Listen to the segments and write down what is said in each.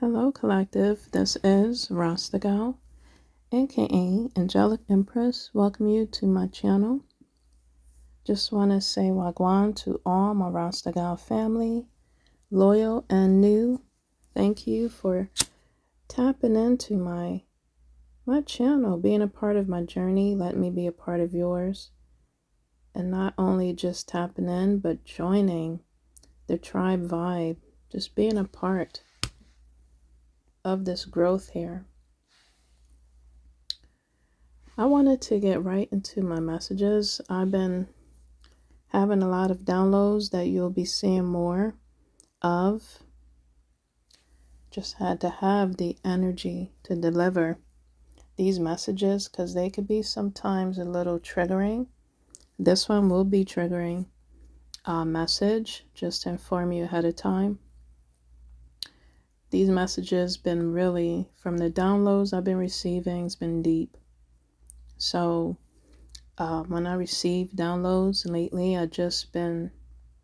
Hello, Collective. This is Rasta Gal, aka Angelic Empress. Welcome you to my channel. Just want to say Wagwan to all my Rasta Gal family, loyal and new. Thank you for tapping into my channel, being a part of my journey. Let me be a part of yours. And not only just tapping in, but joining the tribe vibe, just being a part of this growth here. I wanted to get right into my messages. I've been having a lot of downloads that you'll be seeing more of. Just had to have the energy to deliver these messages because they could be sometimes a little triggering. This one will be triggering message, just to inform you ahead of time. These messages been really, from the downloads I've been receiving, it's been deep. So when I receive downloads lately, I've just been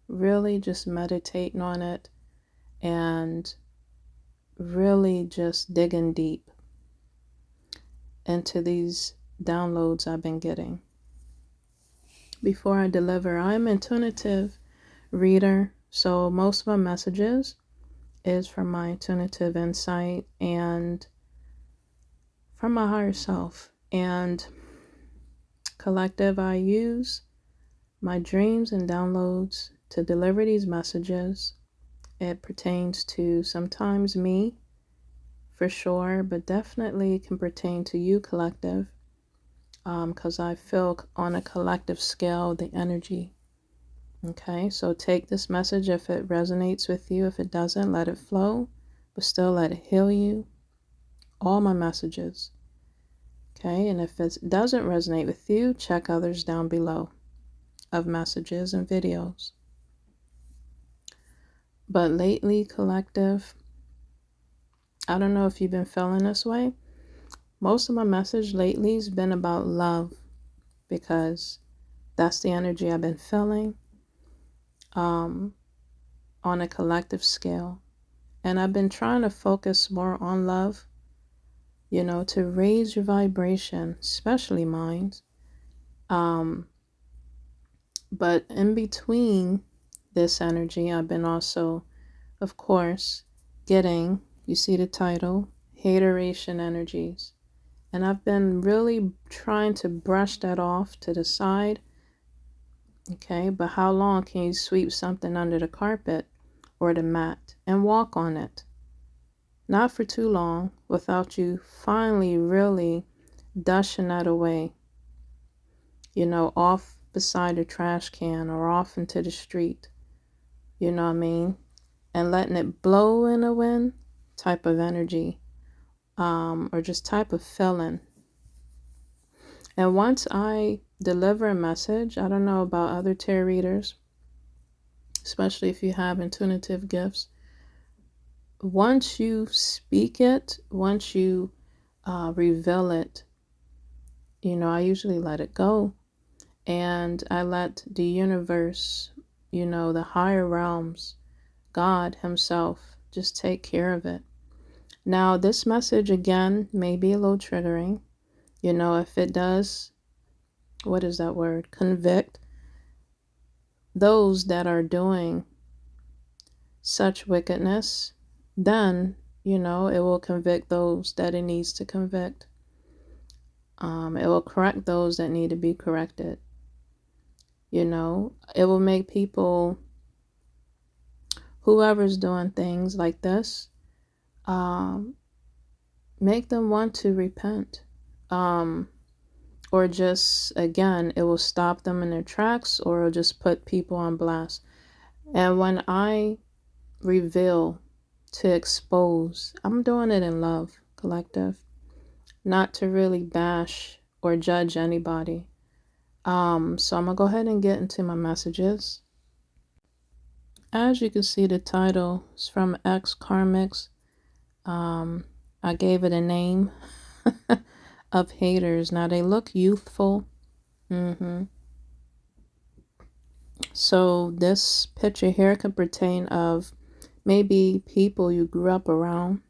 really just meditating on it and really just digging deep into these downloads I've been getting. Before I deliver, I'm an intuitive reader, so most of my messages is from my intuitive insight and from my higher self. And Collective, I use my dreams and downloads to deliver these messages. It pertains to sometimes me, for sure, but definitely can pertain to you, Collective, because I feel on a collective scale the energy. Okay, so take this message if it resonates with you. If it doesn't, let it flow, but still let it heal you. All my messages. Okay, and if it doesn't resonate with you, check others down below of messages and videos. But lately, Collective, I don't know if you've been feeling this way. Most of my message lately has been about love because that's the energy I've been feeling on a collective scale. And I've been trying to focus more on love, you know, to raise your vibration, especially mine. But in between this energy, I've been also, of course, getting, you see the title, hateration energies. And I've been really trying to brush that off to the side. Okay, but how long can you sweep something under the carpet or the mat and walk on it? Not for too long without you finally really dusting that away. You know, off beside a trash can or off into the street. You know what I mean? And letting it blow in the wind type of energy. Or just type of feeling. And once I deliver a message, I don't know about other tarot readers, especially if you have intuitive gifts. Once you speak it, once you reveal it, you know, I usually let it go. And I let the universe, you know, the higher realms, God himself, just take care of it. Now, this message, again, may be a little triggering. You know, if it does, what is that word? Convict those that are doing such wickedness, then, you know, it will convict those that it needs to convict. It will correct those that need to be corrected. You know, it will make people, whoever's doing things like this, make them want to repent. Or just, again, it will stop them in their tracks, or it'll just put people on blast. And when I reveal, to expose, I'm doing it in love, Collective, not to really bash or judge anybody. So I'm gonna go ahead and get into my messages. As you can see, the title is from Karmic. I gave it a name of haters. Now they look youthful. So this picture here could pertain of maybe people you grew up around,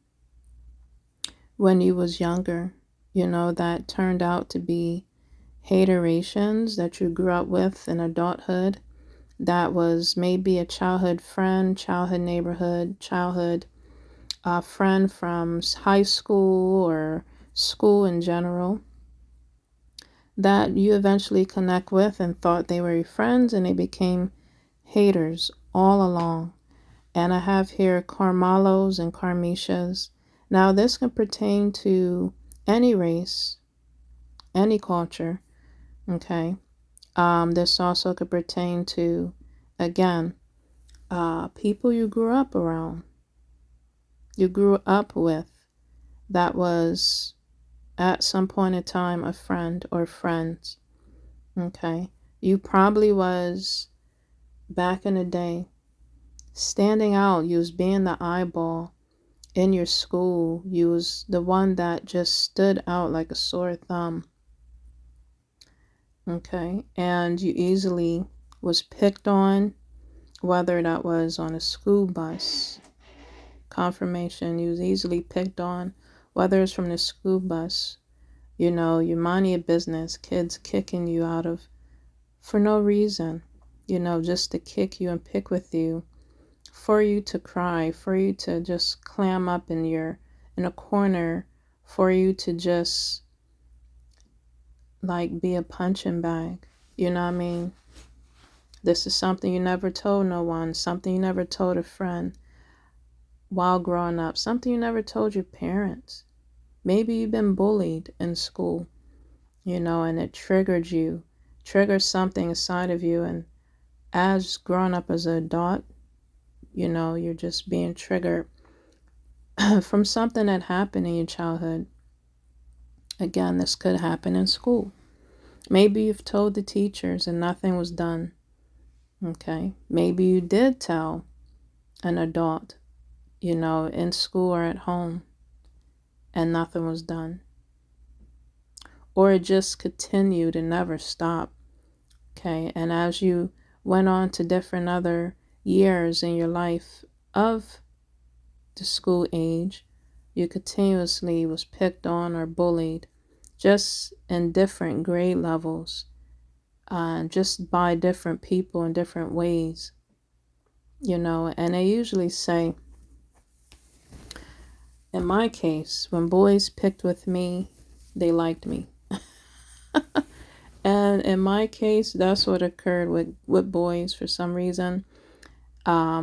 when you was younger, that turned out to be haterations that you grew up with in adulthood, that was maybe a childhood friend, childhood neighborhood, childhood friend from high school or school in general, that you eventually connect with and thought they were your friends, and they became haters all along. And I have here Karmalos and Karmishas. Now, this can pertain to any race, any culture, okay? This also could pertain to, again, people you grew up around, you grew up with, that was at some point in time a friend or friends, okay? You probably was, back in the day, standing out. You was being the eyeball in your school. You was the one that just stood out like a sore thumb, okay? And you easily was picked on, whether that was on a school bus, confirmation, you was easily picked on, whether it's from the school bus, you mind your business, kids kicking you out of, for no reason, just to kick you and pick with you, for you to cry, for you to just clam up in a corner, for you to just like be a punching bag. You know what I mean? This is something you never told no one, something you never told a friend while growing up, something you never told your parents. Maybe you've been bullied in school, and it triggered something inside of you. And as growing up as an adult, you're just being triggered from something that happened in your childhood. Again, this could happen in school. Maybe you've told the teachers and nothing was done. Okay. Maybe you did tell an adult, in school or at home, and nothing was done. Or it just continued and never stopped. Okay. And as you went on to different other years in your life of the school age, you continuously was picked on or bullied, just in different grade levels, just by different people in different ways, and they usually say, in my case, when boys picked with me, they liked me. And in my case, that's what occurred with boys for some reason. I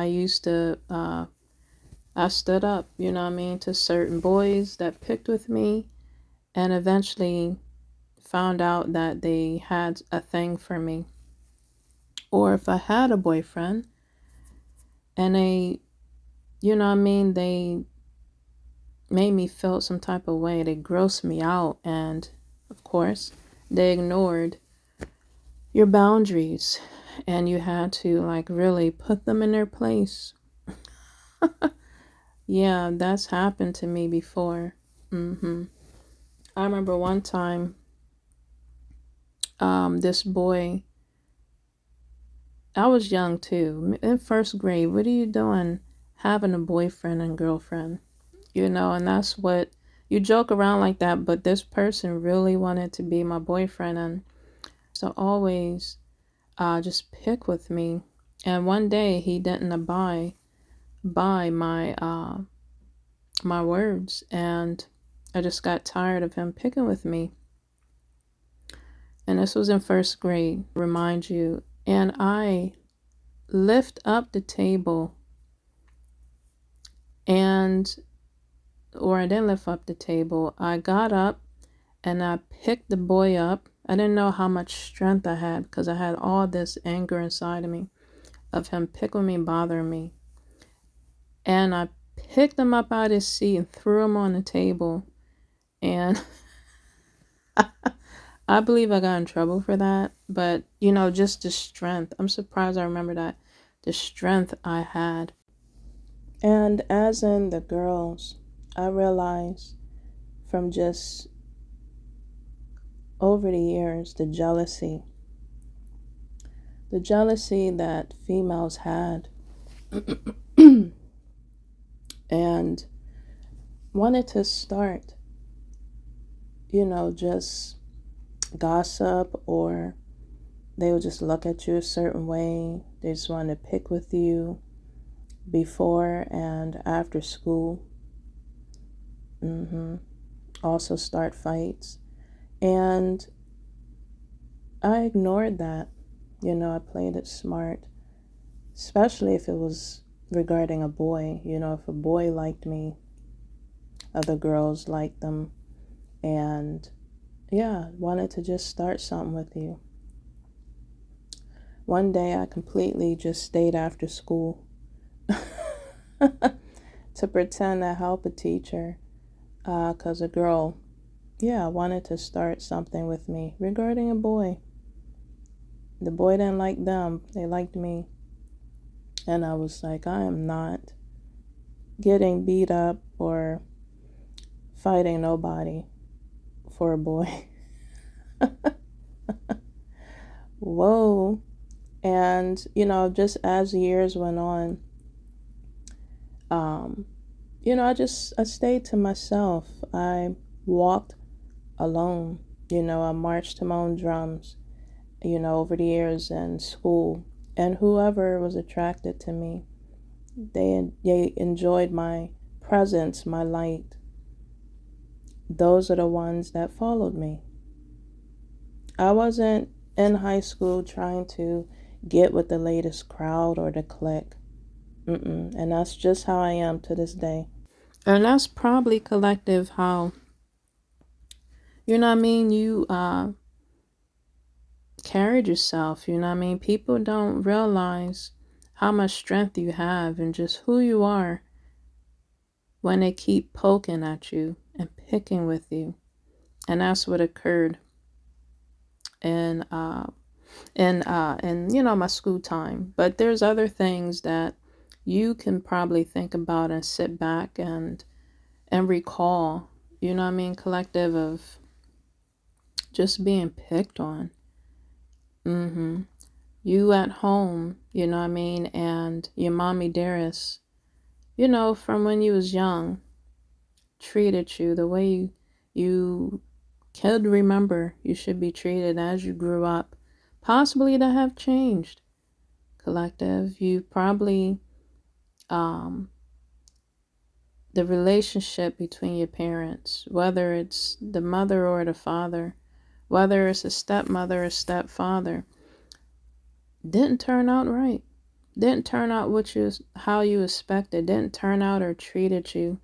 used to, I stood up, to certain boys that picked with me, and eventually found out that they had a thing for me. Or if I had a boyfriend and they, they made me feel some type of way, they grossed me out, and of course, they ignored your boundaries, and you had to like really put them in their place. Yeah, that's happened to me before. I remember one time, this boy, I was young too, in first grade. What are you doing having a boyfriend and girlfriend? And that's what, you joke around like that, but this person really wanted to be my boyfriend, and so always just pick with me. And one day he didn't abide by my words, and I just got tired of him picking with me. And this was in first grade, remind you. And I lift up the table, or I didn't lift up the table. I got up and I picked the boy up. I didn't know how much strength I had, because I had all this anger inside of me of him picking me, bothering me. And I picked him up out of his seat and threw him on the table. And I believe I got in trouble for that. But, just the strength. I'm surprised I remember that. The strength I had. And as in the girls, I realized from just over the years, the jealousy that females had. And wanted to start, just gossip, or they would just look at you a certain way. They just wanted to pick with you before and after school. Also start fights. And I ignored that. I played it smart, especially if it was regarding a boy. If a boy liked me, other girls liked them, and yeah, wanted to just start something with you. One day I completely just stayed after school to pretend to help a teacher, because a girl, wanted to start something with me regarding a boy. The boy didn't like them, they liked me. And I was like, I am not getting beat up or fighting nobody for a boy. Whoa. And, just as years went on, I stayed to myself. I walked alone. I marched to my own drums, over the years in school. And whoever was attracted to me, they enjoyed my presence, my light. Those are the ones that followed me. I wasn't in high school trying to get with the latest crowd or the clique. And that's just how I am to this day. And that's probably collective how, you carried yourself, People don't realize how much strength you have and just who you are when they keep poking at you and picking with you. And that's what occurred in my school time. But there's other things that you can probably think about and sit back and recall, collective of just being picked on. You at home, and your mommy dearest, from when you was young, treated you the way you could remember you should be treated as you grew up. Possibly to have changed, collective. You probably, the relationship between your parents, whether it's the mother or the father, whether it's a stepmother or stepfather, didn't turn out right. Didn't turn out how you expected. Didn't turn out or treated you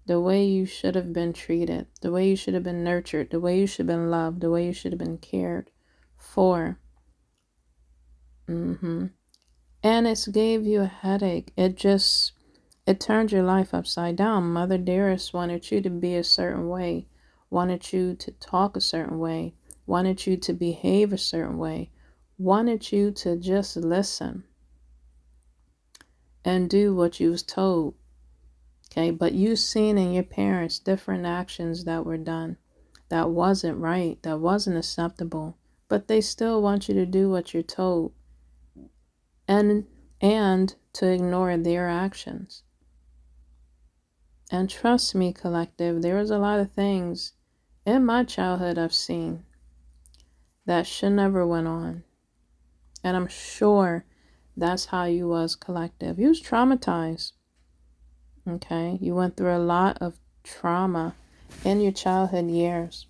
the way you should have been treated, the way you should have been nurtured, the way you should have been loved, the way you should have been cared for. And it gave you a headache. It turned your life upside down. Mother Dearest wanted you to be a certain way, wanted you to talk a certain way, wanted you to behave a certain way, wanted you to just listen and do what you was told. Okay, but you seen in your parents different actions that were done that wasn't right, that wasn't acceptable, but they still want you to do what you're told and to ignore their actions. And trust me, collective, there was a lot of things in my childhood I've seen that should never went on. And I'm sure that's how you was, collective. You was traumatized. Okay, you went through a lot of trauma in your childhood years.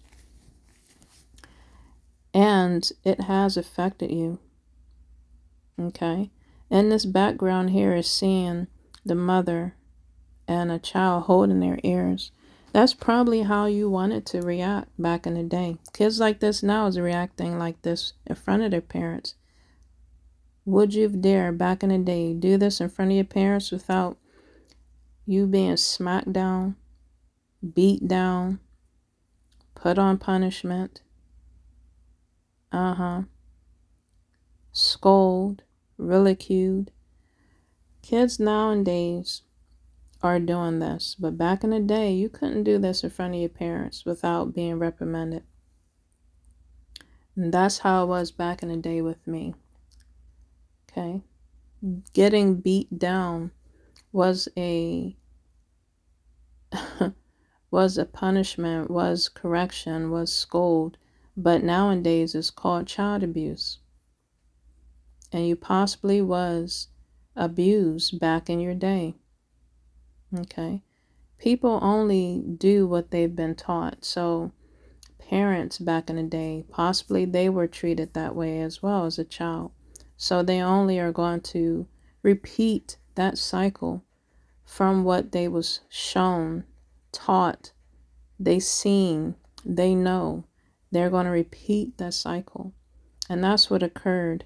And it has affected you. Okay, and this background here is seeing the mother and a child holding their ears. That's probably how you wanted to react back in the day. Kids like this now is reacting like this in front of their parents. Would you dare back in the day do this in front of your parents without you being smacked down, beat down, put on punishment? Scold, ridiculed. Kids nowadays are doing this, but back in the day, you couldn't do this in front of your parents without being reprimanded. And that's how it was back in the day with me. Okay, getting beat down was a was a punishment, was correction, was scold, but nowadays it's called child abuse. And you possibly was abused back in your day. Okay. People only do what they've been taught. So parents back in the day, possibly they were treated that way as well as a child. So they only are going to repeat that cycle from what they was shown, taught, they seen, they know. They're going to repeat that cycle. And that's what occurred.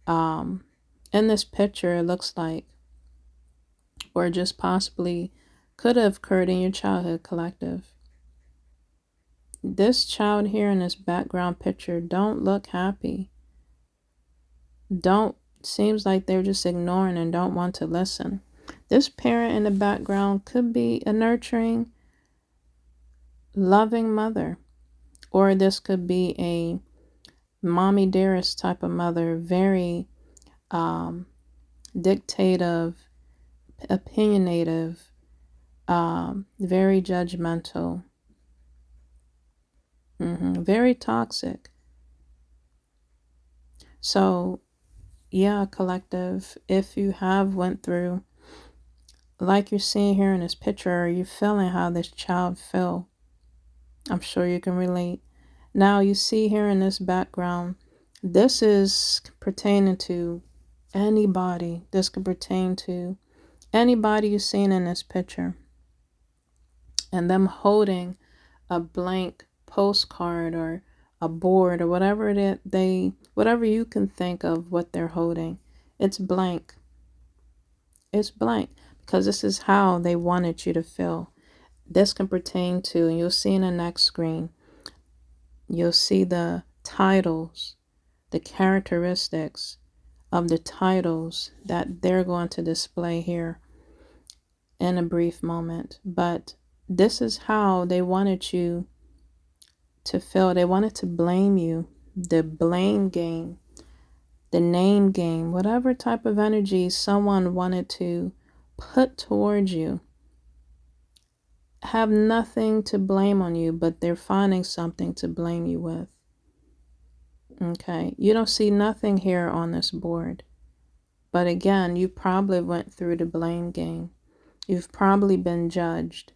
In this picture, it looks like, or just possibly could have occurred in your childhood, collective. This child here in this background picture don't look happy. Seems like they're just ignoring and don't want to listen. This parent in the background could be a nurturing, loving mother, or this could be a mommy dearest type of mother, very dictative, opinionative, very judgmental, very toxic. So yeah, collective, if you have went through, like you're seeing here in this picture, are you feeling how this child felt? I'm sure you can relate. Now you see here in this background, this is pertaining to anybody. This could pertain to anybody you've seen in this picture. And them holding a blank postcard or a board or whatever whatever you can think of what they're holding. It's blank. It's blank because this is how they wanted you to feel. This can pertain to, and you'll see in the next screen, you'll see the titles, the characteristics of the titles that they're going to display here in a brief moment. But this is how they wanted you to feel. They wanted to blame you. The blame game, the name game, whatever type of energy someone wanted to put towards you, have nothing to blame on you, but they're finding something to blame you with. Okay, you don't see nothing here on this board. But again, you probably went through the blame game. You've probably been judged.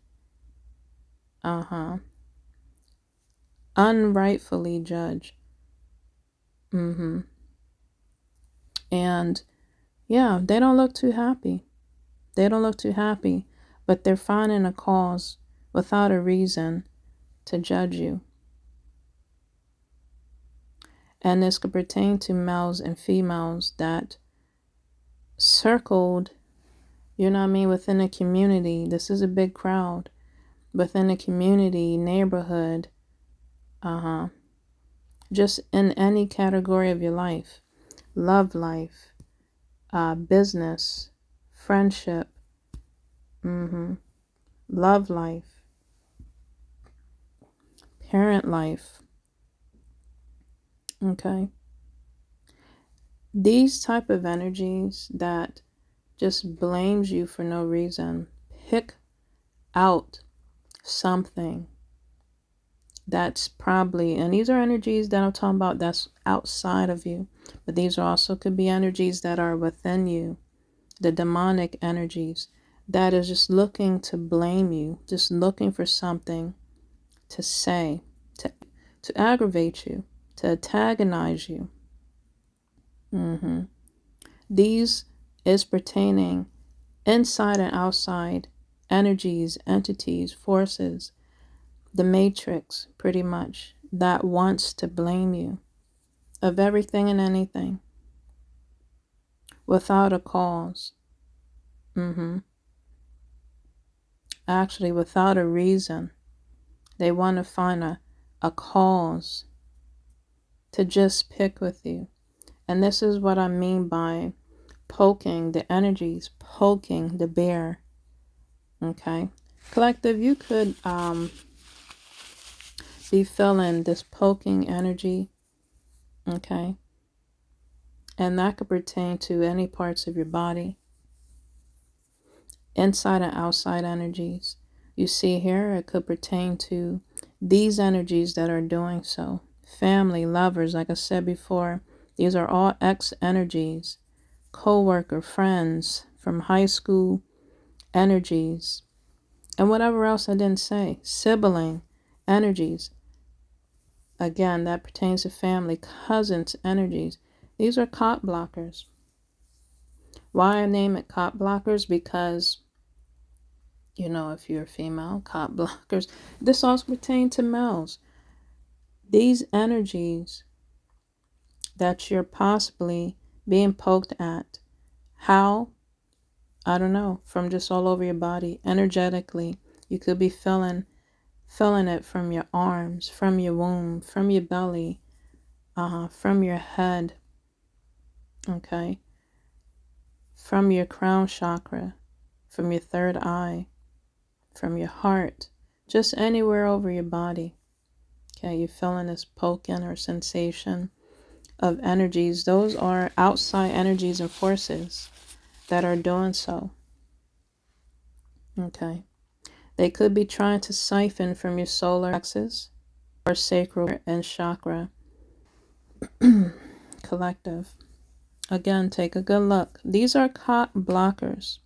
Unrightfully judged. And yeah, they don't look too happy. They don't look too happy, but they're finding a cause without a reason to judge you. And this could pertain to males and females that circled, you know what I mean, within a community. This is a big crowd. Within a community, neighborhood, just in any category of your life. Love life, business, friendship, love life, parent life. Okay. These type of energies that just blames you for no reason, pick out something that's probably, and these are energies that I'm talking about that's outside of you, but these also could be energies that are within you, the demonic energies that is just looking to blame you, just looking for something to say, to aggravate you, to antagonize you. These is pertaining inside and outside energies, entities, forces, the matrix, pretty much, that wants to blame you of everything and anything without a cause. Actually, without a reason. They want to find a cause to just pick with you. And this is what I mean by poking the energies, poking the bear. Okay. Collective, you could be feeling this poking energy. Okay. And that could pertain to any parts of your body. Inside and outside energies. You see here, it could pertain to these energies that are doing so. Family, lovers, like I said before, these are all X energies. Co-worker, friends from high school energies, and whatever else I didn't say. Sibling energies. Again, that pertains to family, cousins energies. These are cop blockers. Why I name it cop blockers? Because, you know, if you're a female, cop blockers. This also pertains to males. These energies that you're possibly being poked at. How? I don't know. From just all over your body, energetically. You could be feeling it from your arms, from your womb, from your belly, from your head, okay? From your crown chakra, from your third eye, from your heart, just anywhere over your body. Okay, you're feeling this poking or sensation of energies. Those are outside energies and forces that are doing so. Okay. They could be trying to siphon from your solar plexus or sacral and chakra collective. Again, take a good look. These are cop blockers.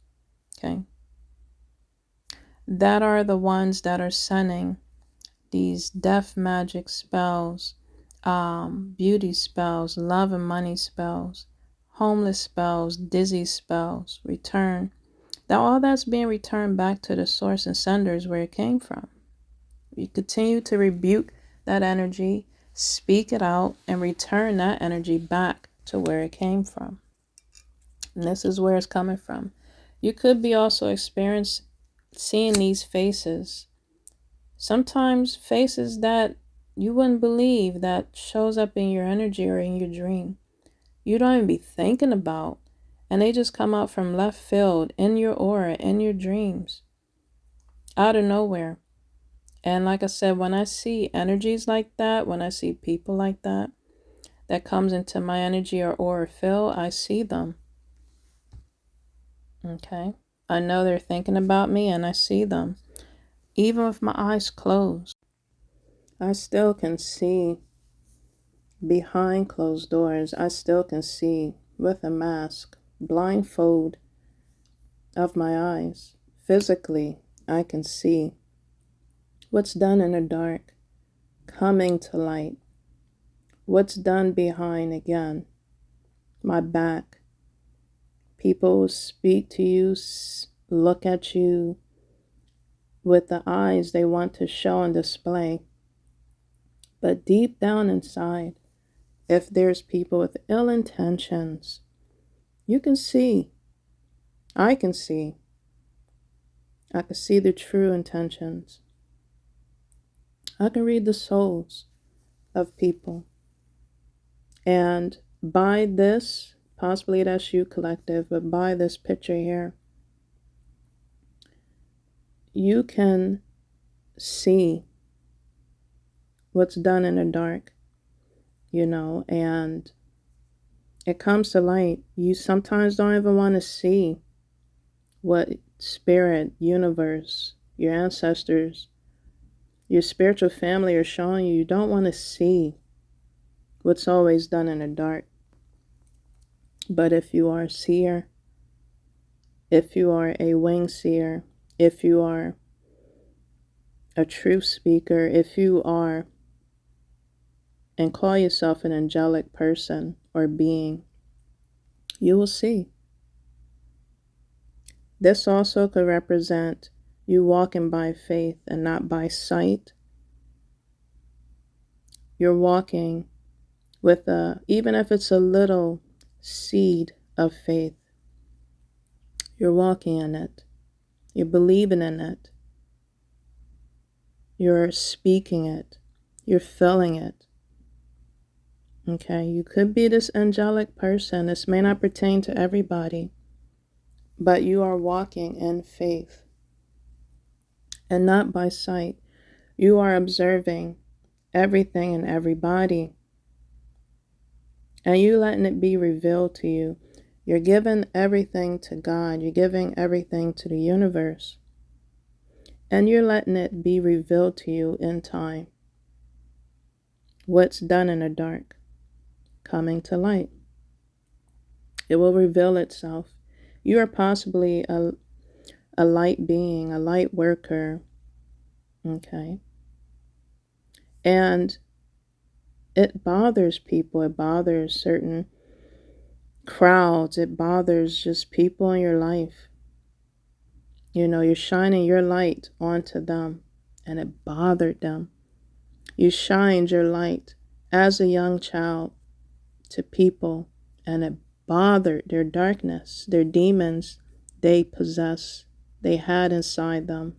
Okay. That are the ones that are sending these death magic spells, beauty spells, love and money spells, homeless spells, dizzy spells, return. Now all that's being returned back to the source and senders where it came from. You continue to rebuke that energy, speak it out, and return that energy back to where it came from. And this is where it's coming from. You could be also seeing these faces. Sometimes faces that you wouldn't believe that shows up in your energy or in your dream. You don't even be thinking about, and they just come out from left field in your aura, in your dreams, out of nowhere. And like I said, when I see energies like that, when I see people like that, that comes into my energy or aura field, I see them. Okay. I know they're thinking about me and I see them. Even with my eyes closed, I still can see behind closed doors. I still can see with a mask, blindfold of my eyes. Physically, I can see what's done in the dark coming to light. What's done behind, again, my back. People speak to you, look at you with the eyes they want to show and display. But deep down inside, if there's people with ill intentions, you can see, I can see the true intentions. I can read the souls of people. And by this, possibly that's you collective, but by this picture here, you can see what's done in the dark, you know, and it comes to light. You sometimes don't even want to see what spirit, universe, your ancestors, your spiritual family are showing you. You don't want to see what's always done in the dark. But if you are a seer, if you are a wing seer, if you are a truth speaker, if you are and call yourself an angelic person or being, you will see. This also could represent you walking by faith and not by sight. You're walking with even if it's a little seed of faith, you're walking in it. You're believing in it. You're speaking it. You're feeling it. Okay, you could be this angelic person. This may not pertain to everybody, but you are walking in faith and not by sight. You are observing everything and everybody, and you letting it be revealed to you. You're giving everything to God. You're giving everything to the universe. And you're letting it be revealed to you in time. What's done in the dark, coming to light. It will reveal itself. You are possibly a light being, a light worker. Okay. And it bothers people. It bothers certain crowds. It bothers just people in your life. You know, you're shining your light onto them, and it bothered them. You shined your light as a young child to people, and it bothered their darkness, their demons they possess, they had inside them.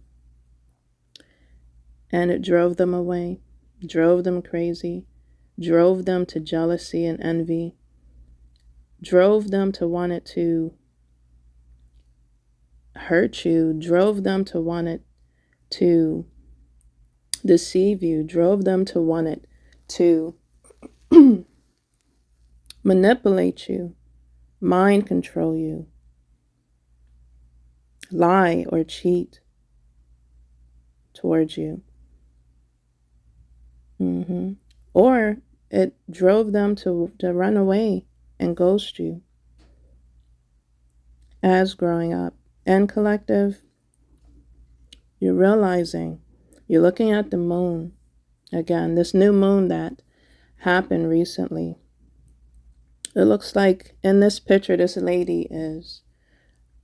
And it drove them away, drove them crazy, drove them to jealousy and envy, drove them to want it to hurt you, drove them to want it to deceive you, drove them to want it to manipulate you, mind control you, lie or cheat towards you. Or it drove them to run away and ghost you as growing up. And collective, you're realizing, you're looking at the moon. Again, this new moon that happened recently. It looks like in this picture, this lady is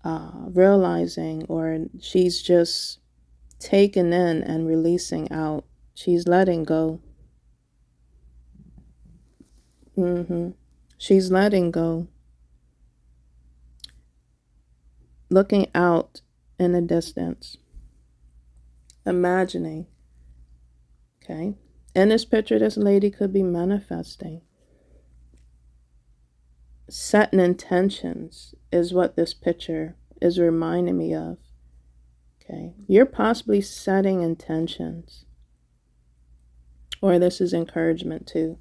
realizing, or she's just taking in and releasing out. She's letting go. She's letting go. Looking out in the distance. Imagining. Okay. In this picture, this lady could be manifesting. Setting intentions is what this picture is reminding me of. Okay. You're possibly setting intentions. Or this is encouragement too.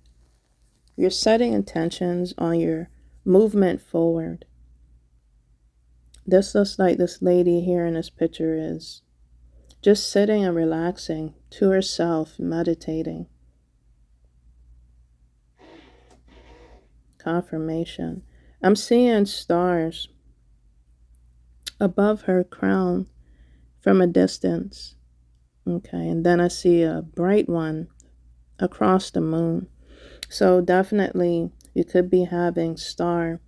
You're setting intentions on your movement forward. This looks like this lady here in this picture is just sitting and relaxing to herself, meditating. Confirmation. I'm seeing stars above her crown from a distance. Okay, and then I see a bright one across the moon. So definitely you could be having star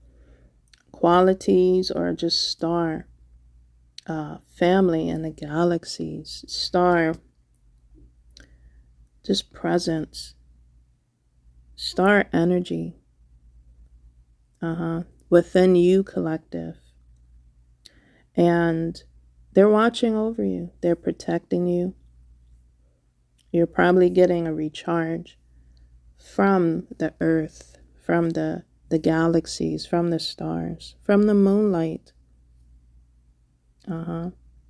qualities or just star family in the galaxies, star just presence, star energy within you, collective. And they're watching over you. They're protecting you. You're probably getting a recharge from the earth, from the galaxies, from the stars, from the moonlight.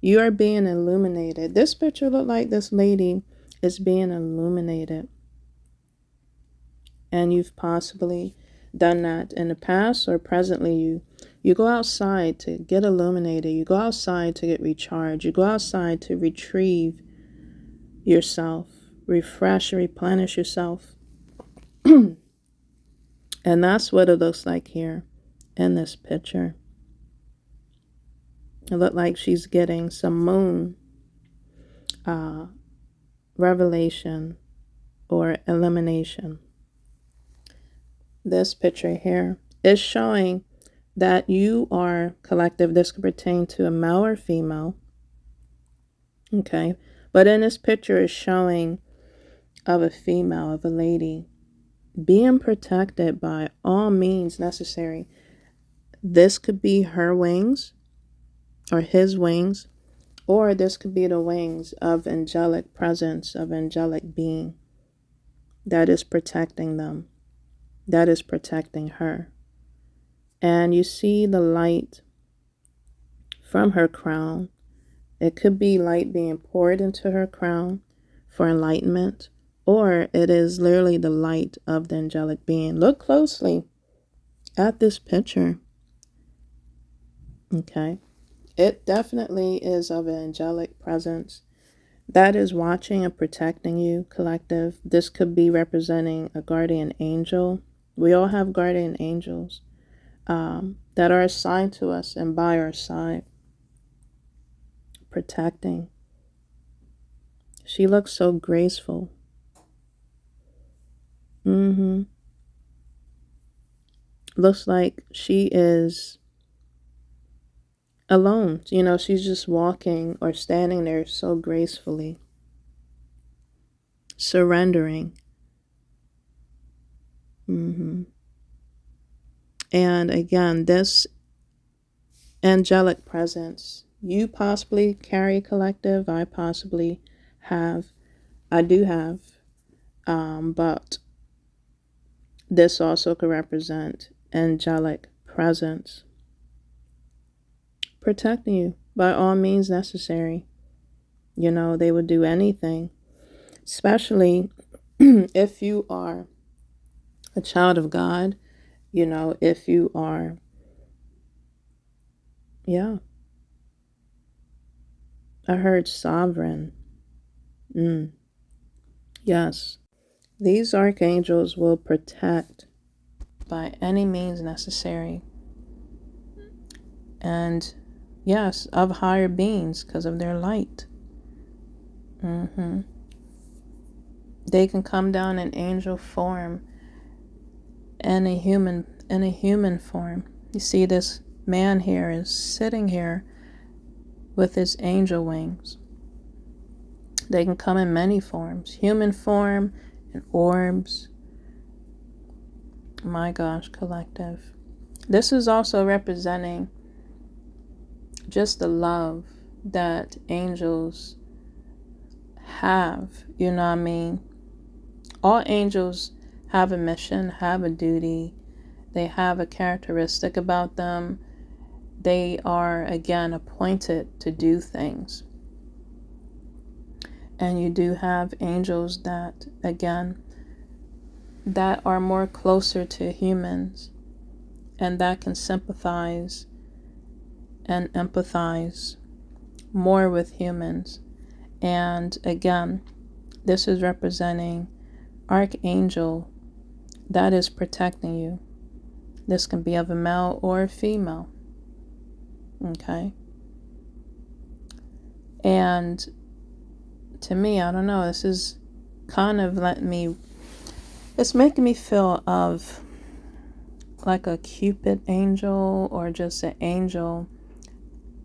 You are being illuminated. This picture looked like this lady is being illuminated. And you've possibly done that in the past, or presently you go outside to get illuminated. You go outside to get recharged. You go outside to retrieve yourself, refresh, replenish yourself. And that's what it looks like here in this picture. It looked like she's getting some moon revelation or elimination. This picture here is showing that you are collective. This could pertain to a male or female. Okay. But in this picture is showing of a female, of a lady, being protected by all means necessary. This could be her wings or his wings, or this could be the wings of angelic presence, of angelic being that is protecting them, that is protecting her. And you see the light from her crown. It could be light being poured into her crown for enlightenment, or it is literally the light of the angelic being. Look closely at this picture. Okay. It definitely is of an angelic presence. that is watching and protecting you, collective. This could be representing a guardian angel. We all have guardian angels that are assigned to us and by our side, protecting. She looks so graceful. Looks like she is alone. You know, she's just walking or standing there so gracefully, surrendering. And again, this angelic presence, you possibly carry, collective. I possibly have. I do have. But this also could represent angelic presence protecting you by all means necessary. You know, they would do anything, especially if you are a child of God, you know, if you are, yeah. I heard sovereign. Yes. These archangels will protect by any means necessary. And yes, of higher beings because of their light. They can come down in angel form and a human form. You see, this man here is sitting here with his angel wings. They can come in many forms, human form and orbs. My gosh, collective. This is also representing just the love that angels have, you know what I mean? All angels have a mission, have a duty. They have a characteristic about them. They are, again, appointed to do things. And you do have angels that, again, that are more closer to humans and that can sympathize and empathize more with humans. And again, this is representing archangel that is protecting you. This can be of a male or a female. Okay? And to me, I don't know, this is kind of it's making me feel of like a Cupid angel, or just an angel,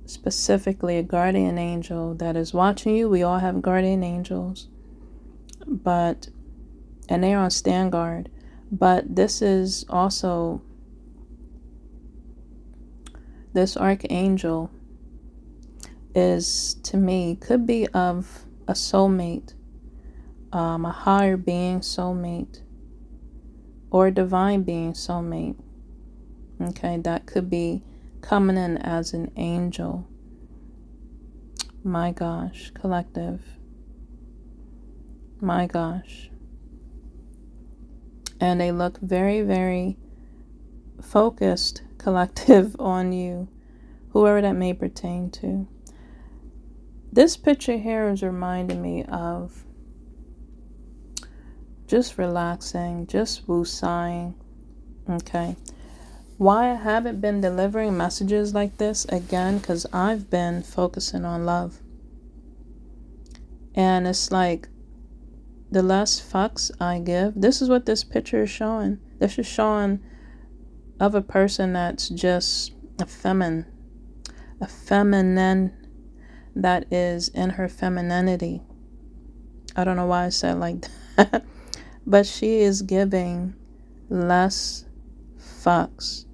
specifically a guardian angel that is watching you. We all have guardian angels, and they're on stand guard. But this is also, this archangel is, to me, could be of a soulmate, a higher being soulmate, or a divine being soulmate. Okay, that could be coming in as an angel. My gosh, collective. My gosh. And they look very, very focused, collective, on you, whoever that may pertain to. This picture here is reminding me of just relaxing, just woosahing. Okay. Why I haven't been delivering messages like this, again, because I've been focusing on love. And it's like, the less fucks I give, this is what this picture is showing. This is showing of a person that's just a feminine that is in her femininity. I don't know why I said like that. But she is giving less fucks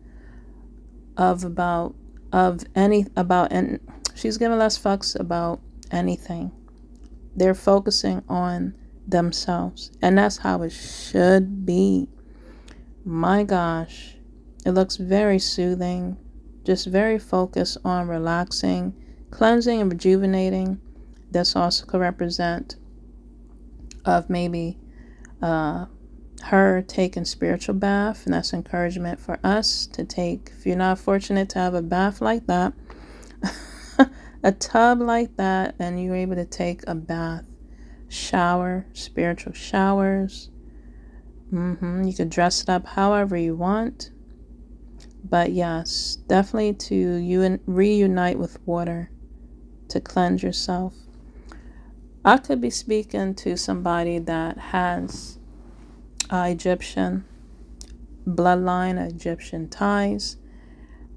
she's giving less fucks about anything. They're focusing on themselves, and that's how it should be. My gosh, it looks very soothing, just very focused on relaxing, cleansing, and rejuvenating. This also could represent of maybe her taking spiritual bath, and that's encouragement for us to take. If you're not fortunate to have a bath like that, A tub like that, and you're able to take a bath, shower, spiritual showers. You could dress it up however you want. But yes, definitely to reunite with water to cleanse yourself. I could be speaking to somebody that has Egyptian bloodline, Egyptian ties,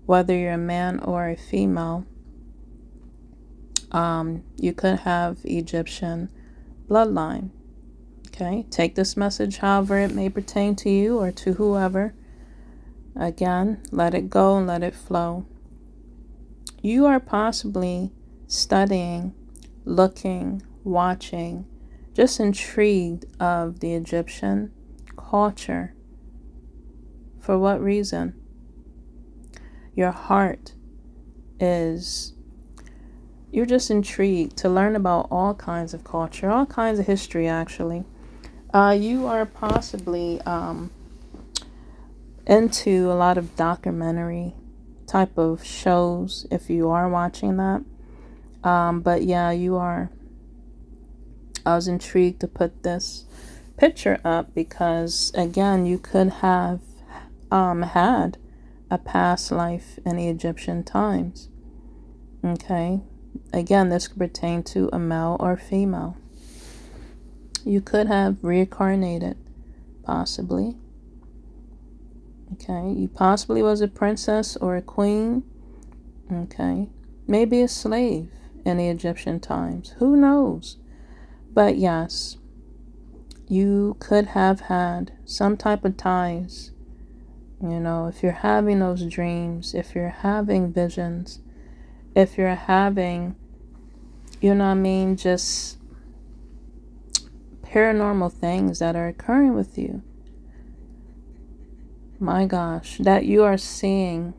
whether you're a man or a female. You could have Egyptian bloodline. Okay, take this message however it may pertain to you or to whoever. Again, let it go and let it flow. You are possibly studying, looking, watching, just intrigued of the Egyptian culture. For what reason? Your heart is, you're just intrigued to learn about all kinds of culture, all kinds of history actually. You are possibly into a lot of documentary type of shows if you are watching that. But yeah, you are. I was intrigued to put this picture up because, again, you could have had a past life in the Egyptian times. Okay? Again, this could pertain to a male or female. You could have reincarnated, possibly. Okay? You possibly was a princess or a queen. Okay? Maybe a slave in the Egyptian times. Who knows? But yes, you could have had some type of ties. You know, if you're having those dreams, if you're having visions, if you're having, just paranormal things that are occurring with you. My gosh, that you are seeing.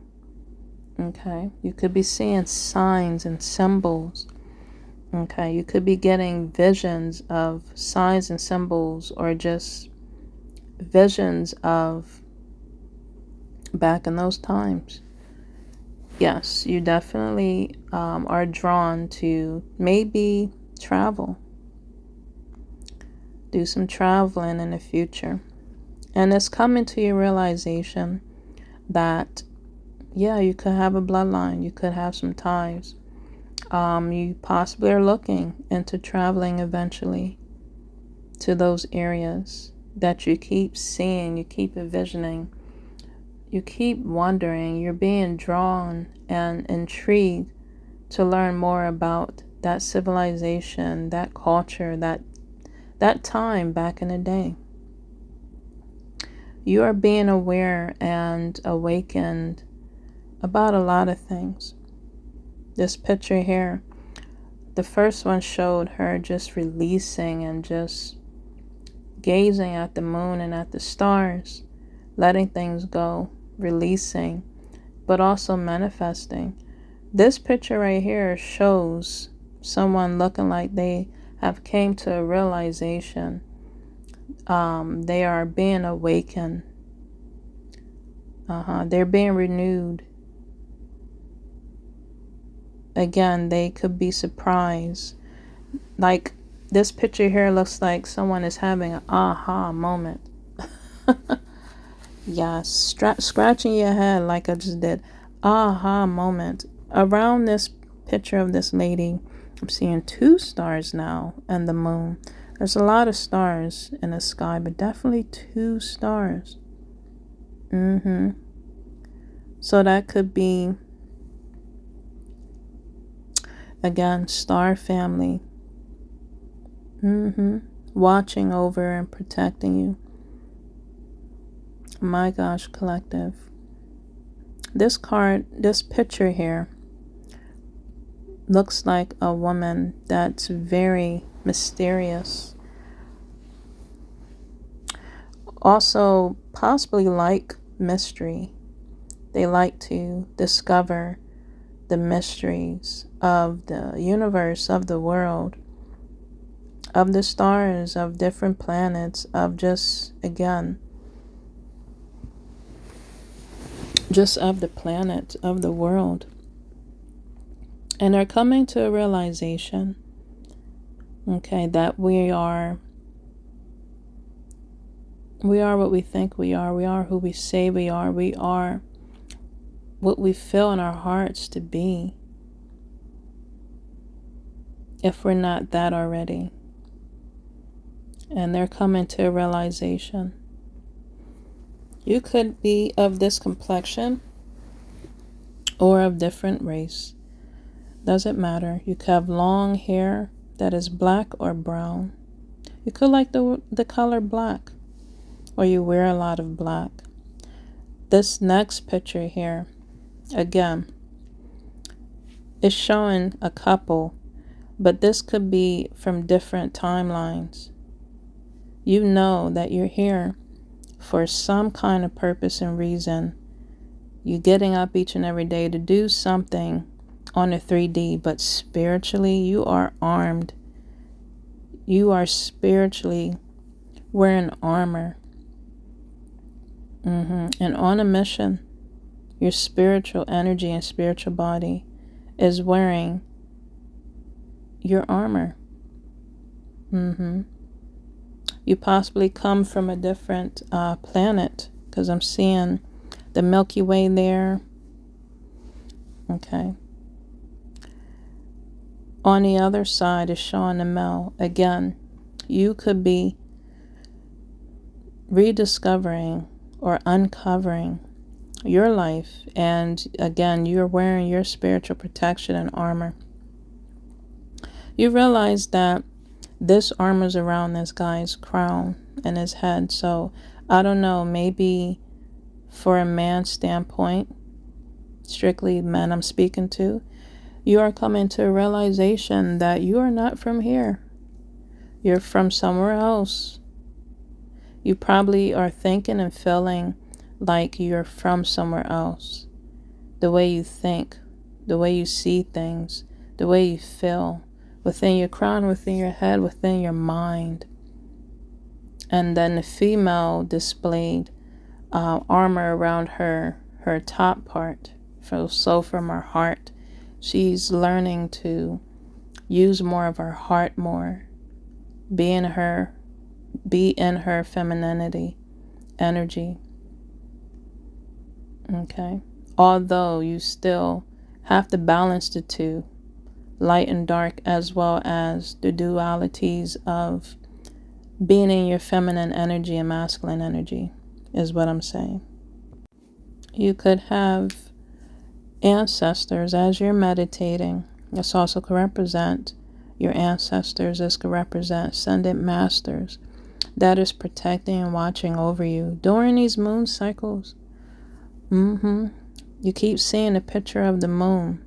Okay, you could be seeing signs and symbols. Okay, you could be getting visions of signs and symbols, or just visions of back in those times. Yes, you definitely are drawn to maybe travel. Do some traveling in the future. And it's coming to your realization that, yeah, you could have a bloodline. You could have some ties. You possibly are looking into traveling eventually to those areas that you keep seeing, you keep envisioning, you keep wondering, you're being drawn and intrigued to learn more about that civilization, that culture, that time back in the day. You are being aware and awakened about a lot of things. This picture here, the first one showed her just releasing and just gazing at the moon and at the stars, letting things go, releasing, but also manifesting. This picture right here shows someone looking like they have came to a realization. They are being awakened. They're being renewed. Again, they could be surprised. Like this picture here looks like someone is having an aha moment. Yes, scratching your head like I just did. Aha moment. Around this picture of this lady, I'm seeing 2 stars now and the moon. There's a lot of stars in the sky, but definitely 2 stars. So that could be, again, star family. Watching over and protecting you. My gosh, collective. This picture here looks like a woman that's very mysterious. Also, possibly like mystery. They like to discover the mysteries of the universe, of the world, of the stars, of different planets, of just, again, just of the planet, of the world. And they're coming to a realization, okay, that we are what we think we are who we say we are what we feel in our hearts to be, if we're not that already. And they're coming to a realization. You could be of this complexion or of different race. Doesn't matter. You could have long hair that is black or brown. You could like the color black, or you wear a lot of black. This next picture here, again, is showing a couple, but this could be from different timelines. You know that you're here for some kind of purpose and reason. You're getting up each and every day to do something on a 3D, but spiritually you are armed. You are spiritually wearing armor. And on a mission. Your spiritual energy and spiritual body is wearing your armor. You possibly come from a different planet, because I'm seeing the Milky Way there. Okay. On the other side is showing the male. Again, you could be rediscovering or uncovering your life, and again, you're wearing your spiritual protection and armor. You realize that this armor's around this guy's crown and his head. So I don't know, maybe for a man's standpoint, strictly men I'm speaking to, you are coming to a realization that you are not from here. You're from somewhere else. You probably are thinking and feeling like you're from somewhere else. The way you think, the way you see things, the way you feel within your crown, within your head, within your mind. And then the female displayed armor around her top part. So from her heart, she's learning to use more of her heart more, be in her femininity energy. Okay. Although you still have to balance the two, light and dark, as well as the dualities of being in your feminine energy and masculine energy, is what I'm saying. You could have ancestors as you're meditating. This also could represent your ancestors. This could represent ascended masters that is protecting and watching over you during these moon cycles. You keep seeing a picture of the moon,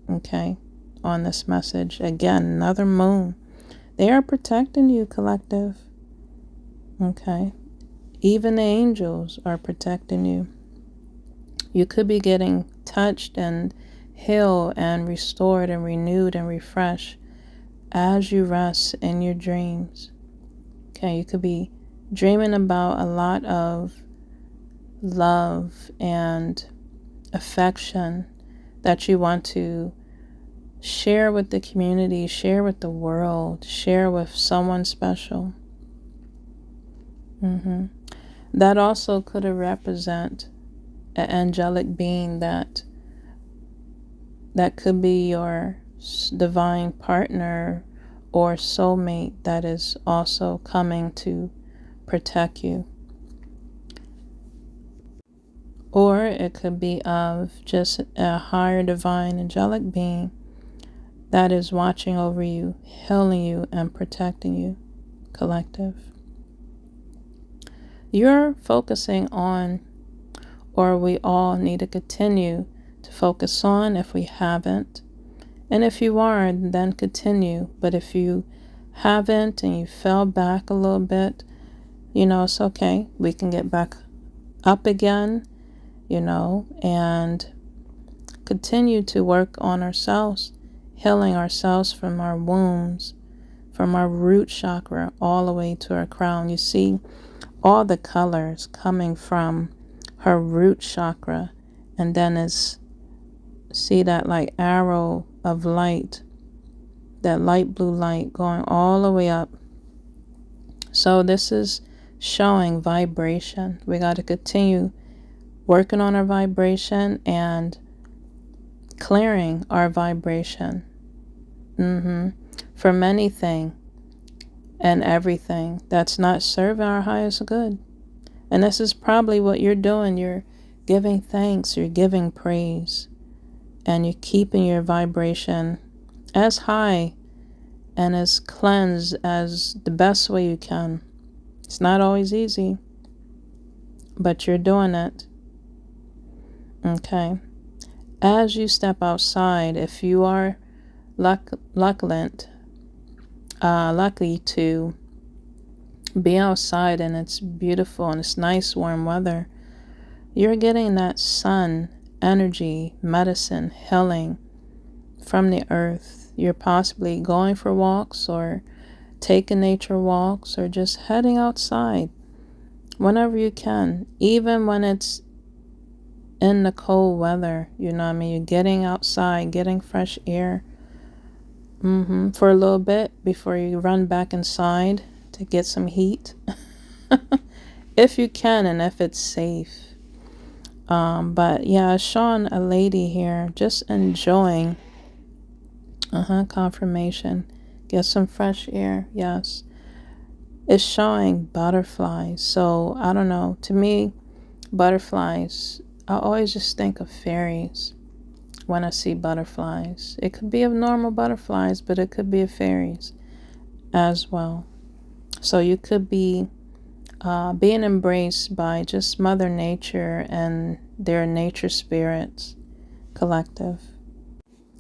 okay, on this message. Again, another moon. They are protecting you, collective. Okay. Even the angels are protecting you. You could be getting touched and healed and restored and renewed and refreshed as you rest in your dreams. Okay, you could be dreaming about a lot of love and affection that you want to share with the community, share with the world, share with someone special. That also could represent an angelic being that could be your divine partner or soulmate that is also coming to protect you. Or it could be of just a higher divine angelic being that is watching over you, healing you, and protecting you, collective. You're focusing on, or we all need to continue to focus on if we haven't. And if you are, then continue. But if you haven't and you fell back a little bit, it's okay. We can get back up again, and continue to work on ourselves, healing ourselves from our wounds, from our root chakra all the way to our crown. You see all the colors coming from her root chakra, and then see that like arrow of light, that light blue light going all the way up. So this is showing vibration. We got to continue working on our vibration and clearing our vibration from anything and everything that's not serving our highest good. And this is probably what you're doing. You're giving thanks, you're giving praise, and you're keeping your vibration as high and as cleansed as the best way you can. It's not always easy, but you're doing it. Okay. As you step outside, if you are lucky to be outside and it's beautiful and it's nice warm weather, you're getting that sun energy, medicine, healing from the earth. You're possibly going for walks or taking nature walks or just heading outside whenever you can, even when it's in the cold weather. You know what I mean? You're getting outside, getting fresh air for a little bit before you run back inside to get some heat. If you can and if it's safe. But yeah, it's showing a lady here just enjoying confirmation. Get some fresh air. Yes. It's showing butterflies. So I don't know. To me, butterflies, I always just think of fairies when I see butterflies. It could be of normal butterflies, but it could be of fairies as well. So you could be being embraced by just Mother Nature and their nature spirits collective.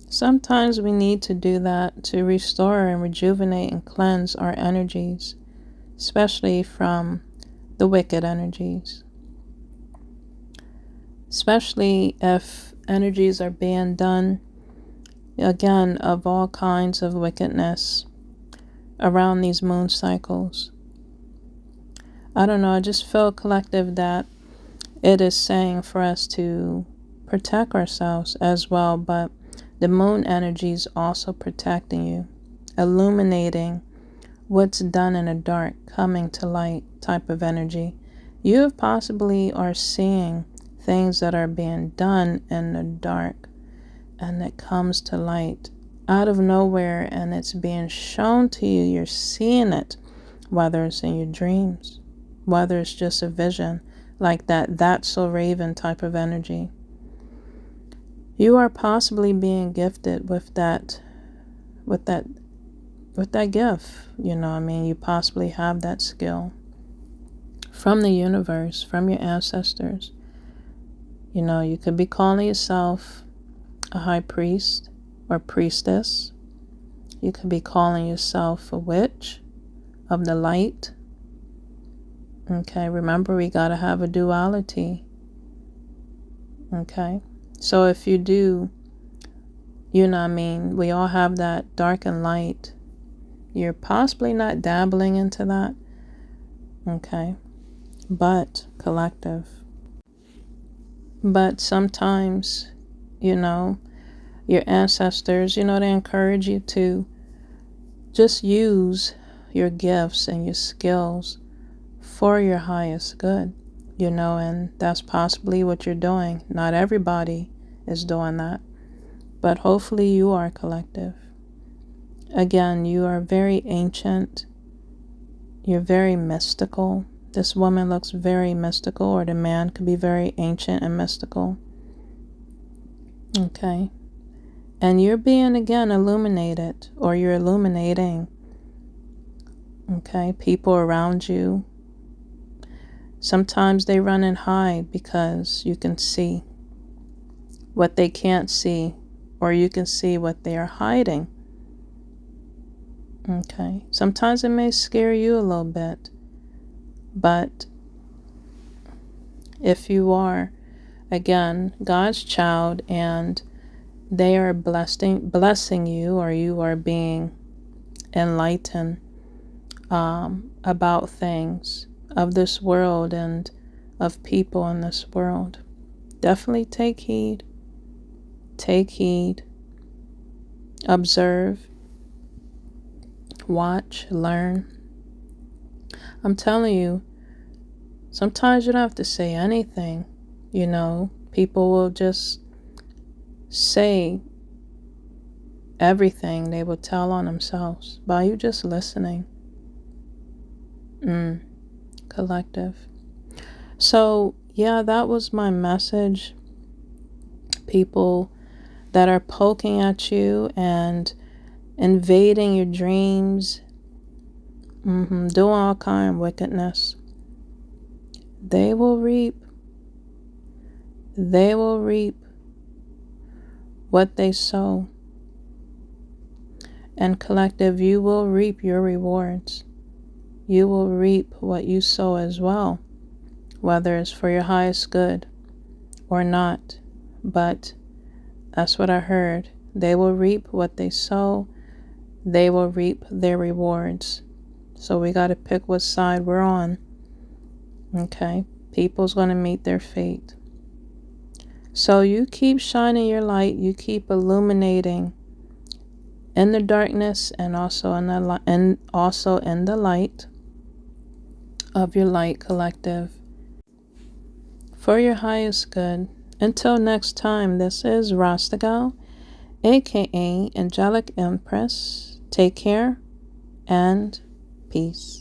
Sometimes we need to do that to restore and rejuvenate and cleanse our energies, especially from the wicked energies. Especially if energies are being done, again, of all kinds of wickedness around these moon cycles. I don't know, I just feel collective that it is saying for us to protect ourselves as well, but the moon energy is also protecting you, illuminating what's done in the dark, coming to light type of energy. You possibly are seeing things that are being done in the dark and it comes to light out of nowhere and it's being shown to you. You're seeing it, whether it's in your dreams, whether it's just a vision like That's So Raven type of energy. You are possibly being gifted with that gift. You know what I mean? You possibly have that skill from the universe, from your ancestors. You know, you could be calling yourself a high priest or priestess. You could be calling yourself a witch of the light. Okay, remember we got to have a duality. Okay, so if you do, you know what I mean, we all have that dark and light. You're possibly not dabbling into that. Okay, but collective. But sometimes, you know, your ancestors, you know, they encourage you to just use your gifts and your skills for your highest good, you know, and that's possibly what you're doing. Not everybody is doing that, but hopefully you are collective. Again, you are very ancient. You're very mystical. This woman looks very mystical, or the man could be very ancient and mystical. Okay. And you're being, again, illuminated, or you're illuminating, okay, people around you. Sometimes they run and hide because you can see what they can't see, or you can see what they are hiding. Okay. Sometimes it may scare you a little bit, but if you are, again, God's child and they are blessing you, or you are being enlightened about things of this world and of people in this world, definitely take heed. Take heed. observe, watch, learn. I'm telling you, sometimes you don't have to say anything. You know, people will just say everything they will tell on themselves by you just listening. Collective. So, yeah, that was my message. People that are poking at you and invading your dreams, doing all kind of wickedness, they will reap what they sow. And collective, you will reap your rewards. You will reap what you sow as well, whether it's for your highest good or not. But that's what I heard. They will reap what they sow. They will reap their rewards. So we got to pick what side we're on. Okay? People's going to meet their fate. So you keep shining your light. You keep illuminating in the darkness and also in the light of your light, collective, for your highest good. Until next time, this is Rasta Gal, aka Angelic Empress. Take care and peace.